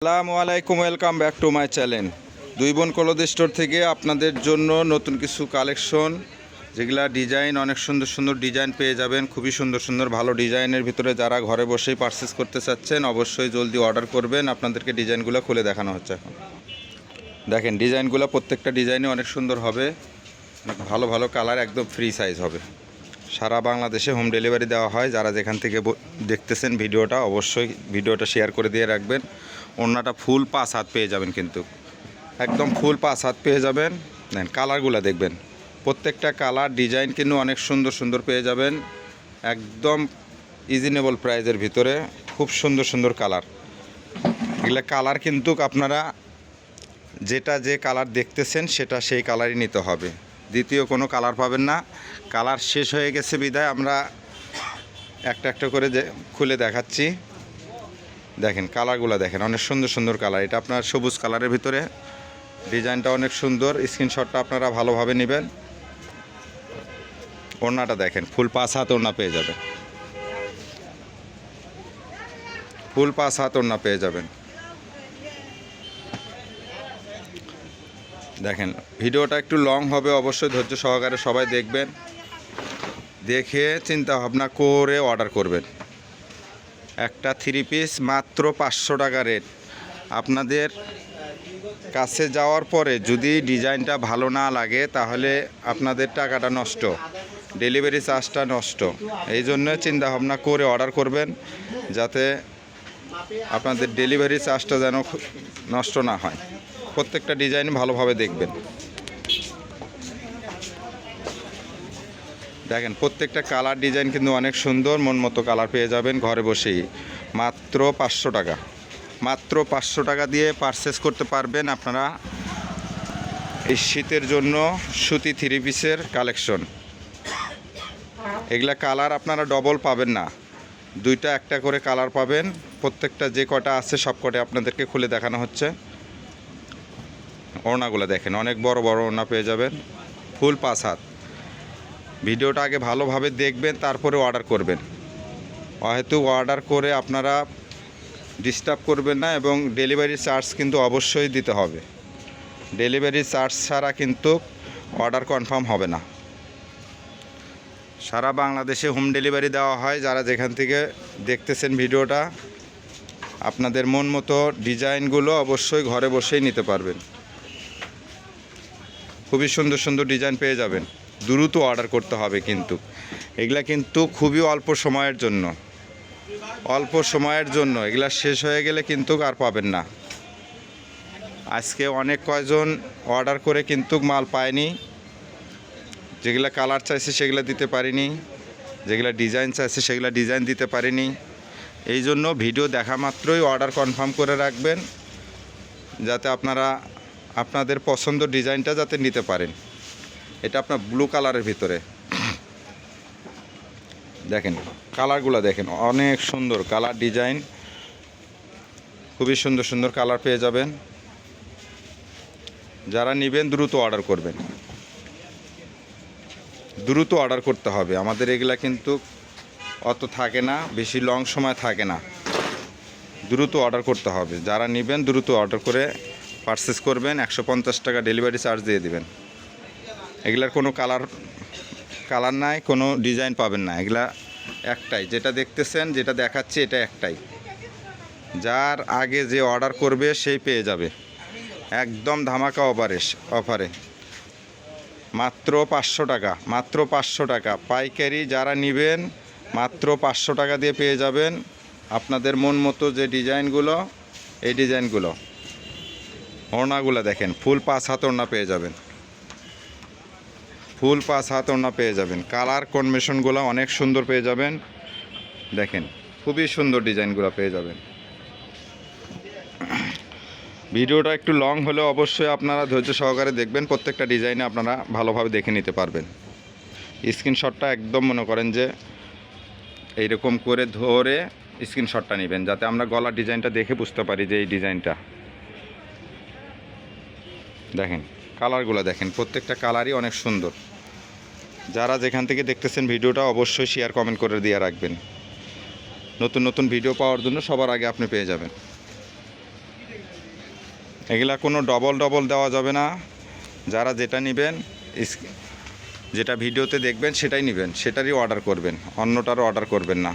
আসসালামু আলাইকুম, welcome back to my channel. দুই বোন ক্লথ স্টোর থেকে আপনাদের জন্য নতুন কিছু কালেকশন, যেগুলা ডিজাইন অনেক সুন্দর সুন্দর ডিজাইন পেয়ে যাবেন। খুবই সুন্দর সুন্দর ভালো ডিজাইনের ভিতরে যারা ঘরে বসেই পারচেস করতে চাচ্ছেন অবশ্যই জলদি অর্ডার করবেন। আপনাদেরকে ডিজাইনগুলো খুলে দেখানো হচ্ছে এখন। দেখেন ডিজাইনগুলো, প্রত্যেকটা ডিজাইনে অনেক সুন্দর হবে, ভালো ভালো কালার, একদম ফ্রি সাইজ হবে। সারা বাংলাদেশে হোম ডেলিভারি দেওয়া হয়। যারা যেখান থেকে দেখতেছেন ভিডিওটা অবশ্যই ভিডিওটা শেয়ার করে দিয়ে রাখবেন। ওড়নাটা ফুল 5 হাত পেয়ে যাবেন, কিন্তু একদম ফুল 5 হাত পেয়ে যাবেন। দেন কালারগুলো দেখবেন, প্রত্যেকটা কালার ডিজাইন কিন্তু অনেক সুন্দর সুন্দর পেয়ে যাবেন, একদম রিজনেবল প্রাইজের ভিতরে। খুব সুন্দর সুন্দর কালার, এগুলো কালার কিন্তু আপনারা যেটা যে কালার দেখতেছেন সেটা সেই কালারই নিতে হবে, দ্বিতীয় কোনো কালার পাবেন না। কালার শেষ হয়ে গেছে বিদায় আমরা একটা একটা করে খুলে দেখাচ্ছি। দেখেন কালারগুলো দেখেন, অনেক সুন্দর সুন্দর কালার। এটা আপনার সবুজ কালারের ভিতরে, ডিজাইনটা অনেক সুন্দর। স্ক্রিনশটটা আপনারা ভালোভাবে নেবেন। ওড়নাটা দেখেন, ফুল 5 হাত ওড়না পেয়ে যাবেন, ফুল 5 হাত ওড়না পেয়ে যাবেন। দেখেন ভিডিওটা একটু লং হবে, অবশ্যই ধৈর্য সহকারে সবাই দেখবেন, দেখে চিন্তা ভাবনা করে অর্ডার করবেন। একটা 3 পিস মাত্র 500 টাকা রেট। আপনাদের কাছে যাওয়ার পরে যদি ডিজাইনটা ভালো না লাগে তাহলে আপনাদের টাকাটা নষ্ট, ডেলিভারি চার্জটা নষ্ট। এই জন্য চিন্তা ভাবনা করে অর্ডার করবেন, যাতে আপনাদের ডেলিভারি চার্জটা যেন নষ্ট না হয়। প্রত্যেকটা ডিজাইন ভালোভাবে দেখবেন। দেখেন প্রত্যেকটা কালার ডিজাইন কিন্তু অনেক সুন্দর, মন মতো কালার পেয়ে যাবেন ঘরে বসেই। মাত্র 500 টাকা, মাত্র 500 টাকা দিয়ে পারচেস করতে পারবেন আপনারা এই শীতের জন্য সুতি 3 পিসের কালেকশন। এগুলা কালার আপনারা ডবল পাবেন না, দুইটা একটা করে কালার পাবেন। প্রত্যেকটা যে কটা আছে সব কটা আপনাদেরকে খুলে দেখানো হচ্ছে। ওড়নাগুলো দেখেন, অনেক বড় বড় ওড়না পেয়ে যাবেন, ফুল 5 হাত। ভিডিওটা আগে ভালোভাবে দেখবেন, তারপরে অর্ডার করবেন। হয়তো অর্ডার করে আপনারা ডিস্টার্ব করবেন না, এবং ডেলিভারি চার্জ কিন্তু অবশ্যই দিতে হবে। ডেলিভারি চার্জ ছাড়া কিন্তু অর্ডার কনফার্ম হবে না। সারা বাংলাদেশে হোম ডেলিভারি দেওয়া হয়। যারা যেখান থেকে দেখতেছেন ভিডিওটা, আপনাদের মন মতো ডিজাইনগুলো অবশ্যই ঘরে বসেই নিতে পারবেন। খুবই সুন্দর সুন্দর ডিজাইন পেয়ে যাবেন। দ্রুত অর্ডার করতে হবে, কিন্তু এগুলা কিন্তু খুবই অল্প সময়ের জন্য, অল্প সময়ের জন্য। এগুলা শেষ হয়ে গেলে কিন্তু আর পাবেন না। আজকে অনেক কয়জন অর্ডার করে কিন্তু মাল পায়নি, যেগুলা কালার চাইছে সেগুলো দিতে পারিনি, যেগুলা ডিজাইন চাইছে সেগুলো ডিজাইন দিতে পারিনি। এই জন্য ভিডিও দেখা মাত্রই অর্ডার কনফার্ম করে রাখবেন, যাতে আপনারা আপনাদের পছন্দ ডিজাইনটা যাতে নিতে পারেন। এটা আপনার ব্লু কালারের ভিতরে দেখেন, কালারগুলো দেখেন, অনেক সুন্দর কালার ডিজাইন, খুবই সুন্দর সুন্দর কালার পেয়ে যাবেন। যারা নেবেন দ্রুত অর্ডার করবেন, দ্রুত অর্ডার করতে হবে। আমাদের এগুলা কিন্তু অত থাকে না, বেশি লং সময় থাকে না, দ্রুত অর্ডার করতে হবে। যারা নেবেন দ্রুত অর্ডার করে পারচেস করবেন। 150 টাকা ডেলিভারি চার্জ দিয়ে দিবেন। এগুলার কোনো কালার নাই, কোনো ডিজাইন পাবেন না। এগুলা একটাই, যেটা দেখতেছেন, যেটা দেখাচ্ছি এটা একটাই। যার আগে যে অর্ডার করবে সেই পেয়ে যাবে, একদম ধামাকা অফারে। মাত্র 500 টাকা, মাত্র 500 টাকা পাইকারি। যারা নেবেন মাত্র 500 টাকা দিয়ে পেয়ে যাবেন আপনাদের মন মতো যে ডিজাইনগুলো, এই ডিজাইনগুলো। ওড়নাগুলো দেখেন, ফুল 5 হাত ওড়না পেয়ে যাবেন, ফুল 5 হাত ওড়না পেয়ে যাবেন। কালার কম্বিনেশনগুলো অনেক সুন্দর পেয়ে যাবেন। দেখেন খুবই সুন্দর ডিজাইনগুলো পেয়ে যাবেন। ভিডিওটা একটু লং হলেও অবশ্যই আপনারা ধৈর্য সহকারে দেখবেন, প্রত্যেকটা ডিজাইনে আপনারা ভালোভাবে দেখে নিতে পারবেন। স্ক্রিনশটটা একদম মনে করেন যে এইরকম করে ধরে স্ক্রিনশটটা নেবেন, যাতে আমরা গলার ডিজাইনটা দেখে বুঝতে পারি যে এই ডিজাইনটা। দেখেন কালারগুলো দেখেন, প্রত্যেকটা কালারই অনেক সুন্দর। যারা যেখান থেকে দেখতেছেন ভিডিওটা অবশ্যই শেয়ার কমেন্ট করে দিয়ে রাখবেন। নতুন নতুন ভিডিও পাওয়ার জন্য সবার আগে আপনি পেয়ে যাবেন। এগুলা কোনো ডবল ডবল দেওয়া যাবে না। যারা যেটা নেবেন, যেটা ভিডিওতে দেখবেন সেটাই নেবেন, সেটারই অর্ডার করবেন, অন্যটারও অর্ডার করবেন না।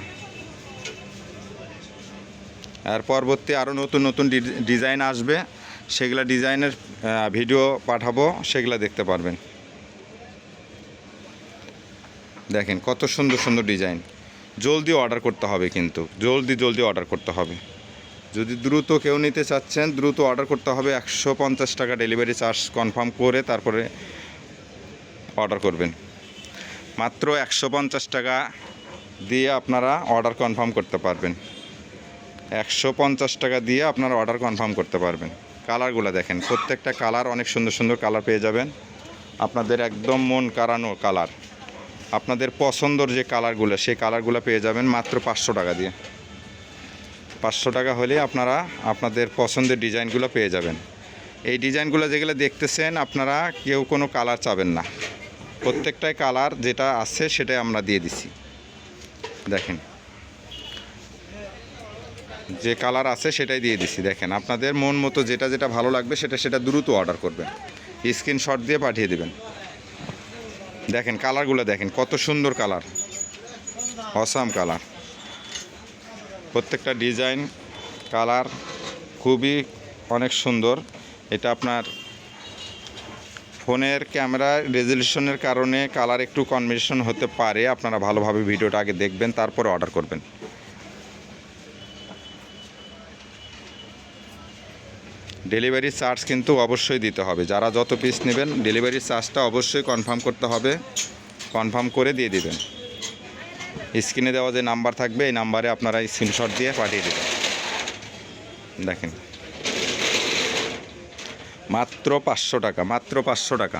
আর পরবর্তী আরও নতুন নতুন ডিজাইন আসবে, সেগুলা ডিজাইনের ভিডিও পাঠাবো, সেগুলা দেখতে পারবেন। দেখেন কত সুন্দর সুন্দর ডিজাইন। জলদি অর্ডার করতে হবে, কিন্তু জলদি অর্ডার করতে হবে। যদি দ্রুত কেউ নিতে চাচ্ছেন, দ্রুত অর্ডার করতে হবে। 150 টাকা ডেলিভারি চার্জ কনফার্ম করে তারপরে অর্ডার করবেন। মাত্র 150 টাকা দিয়ে আপনারা অর্ডার কনফার্ম করতে পারবেন। 150 টাকা দিয়ে আপনারা অর্ডার কনফার্ম করতে পারবেন। কালারগুলো দেখেন, প্রত্যেকটা কালার অনেক সুন্দর সুন্দর কালার পেয়ে যাবেন। আপনাদের একদম মন কাড়ানো কালার, আপনাদের পছন্দর যে কালারগুলো, সেই কালারগুলো পেয়ে যাবেন মাত্র 500 টাকা দিয়ে। 500 টাকা হলে আপনারা আপনাদের পছন্দের ডিজাইনগুলো পেয়ে যাবেন। এই ডিজাইনগুলো যেগুলো দেখতেছেন, আপনারা কেউ কোনো কালার চাবেন না, প্রত্যেকটাই কালার যেটা আছে সেটাই আমরা দিয়ে দিছি। দেখেন যে কালার আছে সেটাই দিয়ে দিছি। দেখেন আপনাদের মন মতো যেটা যেটা ভালো লাগবে সেটা দ্রুত অর্ডার করবেন, স্ক্রিনশট দিয়ে পাঠিয়ে দেবেন। দেখেন কালারগুলো দেখেন, কত সুন্দর কালার, অসাম কালার। প্রত্যেকটা ডিজাইন কালার খুবই অনেক সুন্দর। এটা আপনার ফোনের ক্যামেরার রেজলিউশনের কারণে কালার একটু কম্বিনেশন হতে পারে, আপনারা ভালোভাবে ভিডিওটা আগে দেখবেন, তারপরে অর্ডার করবেন। ডেলিভারি চার্জ কিন্তু অবশ্যই দিতে হবে। যারা যত পিস নেবেন, ডেলিভারি চার্জটা অবশ্যই কনফার্ম করতে হবে, কনফার্ম করে দিয়ে দিবেন। স্ক্রিনে দেওয়া যে নাম্বার থাকবে, এই নাম্বারে আপনারা স্ক্রিনশট দিয়ে পাঠিয়ে দেবেন। দেখেন মাত্র 500 টাকা, মাত্র 500 টাকা।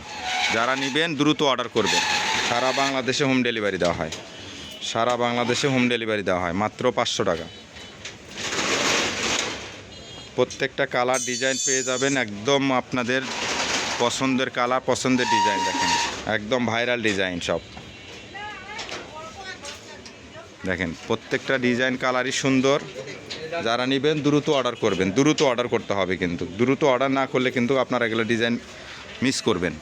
যারা নেবেন দ্রুত অর্ডার করবেন। সারা বাংলাদেশে হোম ডেলিভারি দেওয়া হয়, সারা বাংলাদেশে হোম ডেলিভারি দেওয়া হয় মাত্র 500 টাকা। প্রত্যেকটা কালার ডিজাইন পেয়ে যাবেন, একদম আপনাদের পছন্দের কালার, পছন্দের ডিজাইন। দেখেন একদম ভাইরাল ডিজাইন সব। দেখেন প্রত্যেকটা ডিজাইন কালারই সুন্দর। যারা নেবেন দ্রুত অর্ডার করবেন, দ্রুত অর্ডার করতে হবে, কিন্তু দ্রুত অর্ডার না করলে কিন্তু আপনারা এগুলো ডিজাইন মিস করবেন।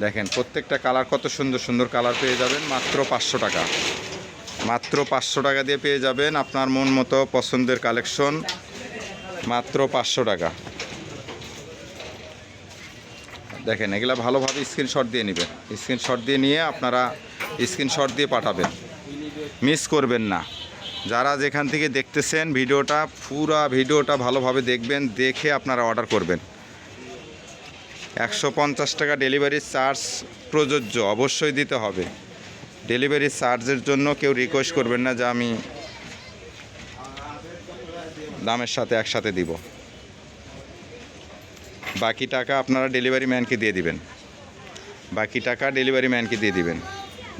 দেখেন প্রত্যেকটা কালার কত সুন্দর সুন্দর কালার পেয়ে যাবেন মাত্র 500 টাকা। মাত্র 500 টাকা দিয়ে পেয়ে যাবেন আপনার মন মতো পছন্দের কালেকশন, মাত্র 500 টাকা। দেখেন এগুলা ভালোভাবে স্ক্রিনশট দিয়ে নেবেন, স্ক্রিনশট দিয়ে নিয়ে আপনারা স্ক্রিনশট দিয়ে পাঠাবেন, মিস করবেন না। যারা যেখান থেকে দেখতেছেন ভিডিওটা, পুরা ভিডিওটা ভালোভাবে দেখবেন, দেখে আপনারা অর্ডার করবেন। 150 টাকা ডেলিভারি চার্জ প্রযোজ্য, অবশ্যই দিতে হবে। ডেলিভারি চার্জের জন্য কেউ রিকোয়েস্ট করবেন না যে আমি দামের সাথে একসাথে দিব। বাকি টাকা আপনারা ডেলিভারি ম্যানকে দিয়ে দিবেন, বাকি টাকা ডেলিভারি ম্যানকে দিয়ে দিবেন।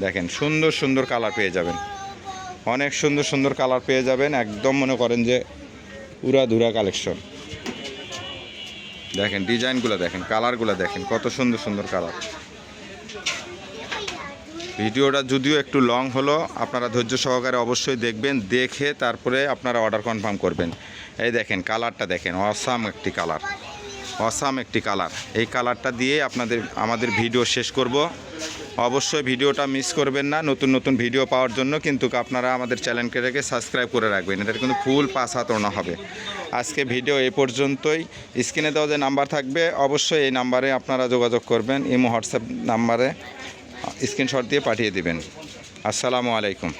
দেখেন সুন্দর সুন্দর কালার পেয়ে যাবেন, অনেক সুন্দর সুন্দর কালার পেয়ে যাবেন। একদম মনে করেন যে উড়াধুরা কালেকশন। দেখেন ডিজাইনগুলো দেখেন, কালারগুলো দেখেন, কত সুন্দর সুন্দর কালার। ভিডিওটা যদিও একটু লং হলো, আপনারা ধৈর্য সহকারে অবশ্যই দেখবেন, দেখে তারপরে আপনারা অর্ডার কনফার্ম করবেন। এই দেখেন কালারটা দেখেন, অসাম একটি কালার, অসাম একটি কালার। এই কালারটা দিয়ে আমাদের ভিডিও শেষ করব। অবশ্যই ভিডিওটা মিস করবেন না। নতুন নতুন ভিডিও পাওয়ার জন্য কিন্তু আপনারা আমাদের চ্যানেলকে সাবস্ক্রাইব করে রাখবেন। এটা কিন্তু ফুল 5 হাত ওড়না হবে। আজকে ভিডিও এ পর্যন্তই। স্ক্রিনে দেওয়া যে নাম্বার থাকবে, অবশ্যই এই নাম্বারে আপনারা যোগাযোগ করবেন, ইমো হোয়াটসঅ্যাপ নাম্বারে স্ক্রিনশট দিয়ে পাঠিয়ে দিবেন। আসসালামু আলাইকুম।